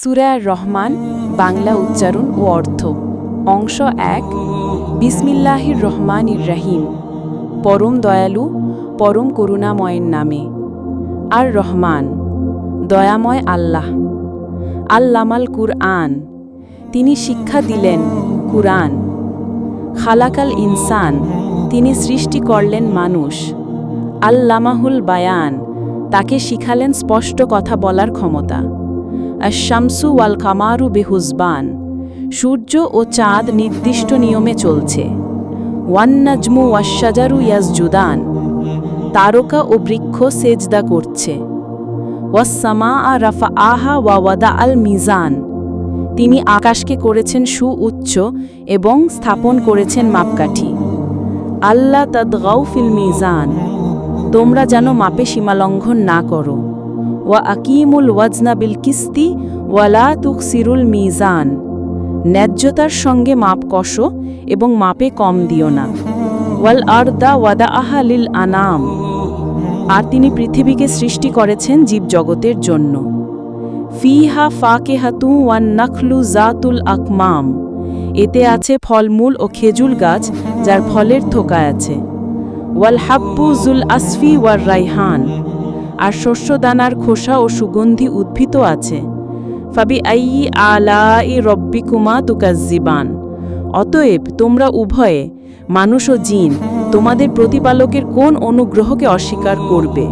সূরা রহমান বাংলা উচ্চারণ ও অর্থ অংশ ১ বিসমিল্লাহির রহমানির রহিম পরম দয়ালু পরম করুণাময়ের নামে আর রহমান দয়াময় আল্লাহ আল্লামাল কুরআন তিনি শিক্ষা দিলেন কুরআন খালাকাল ইনসান তিনি সৃষ্টি করলেন মানুষ আল্লামাহুল বায়ান তাকে শিখালেন স্পষ্ট কথা বলার ক্ষমতা আশ-শামসু ওয়াল কামারু বিহুসবান সূর্য ও চাঁদ নির্দিষ্ট নিয়মে চলছে ওয়ান নাজমু ওয়াশ-শাজারু ইয়াসজুদান তারকা ও বৃক্ষ সেজদা করছে ওয়াস-সামাআ রাফাআহা ওয়া ওয়াদাআল মিজান তিনি আকাশকে করেছেন সুউচ্চ এবং স্থাপন করেছেন মাপকাঠি আল্লাহ তাদগাউ ফিল মিজান তোমরা যেন মাপে সীমালঙ্ঘন না করো ওয়া আকিমুল ওয়াজনা বিল কিস্তি ওয়ালা তুকসিরুল মিজান ন্যায্যতার সঙ্গে মাপ কষো এবং মাপে কম দিও না ওয়াল আরদা ওয়াদাআহা লিল আনাম আর তিনি পৃথিবীকে সৃষ্টি করেছেন জীবজগতের জন্য ফিহা ফাকিহাতু ওয়ান নাখলু জাতুল আকমাম এতে আছে ফলমূল ও খেজুর গাছ যার ফলের থোকা আছে ওয়াল হাব্বু জুল আসফি ওয়ার রাইহান আর শস্যদানার খোসা ও সুগন্ধি উদ্ভিদ আছে ফাবি আইয়ি আলাই রব্বিকুমা তুকাজ্জিবান অতএব তোমরা উভয়ে মানুষ ও জিন তোমাদের প্রতিপালকের কোন অনুগ্রহকে অস্বীকার করবে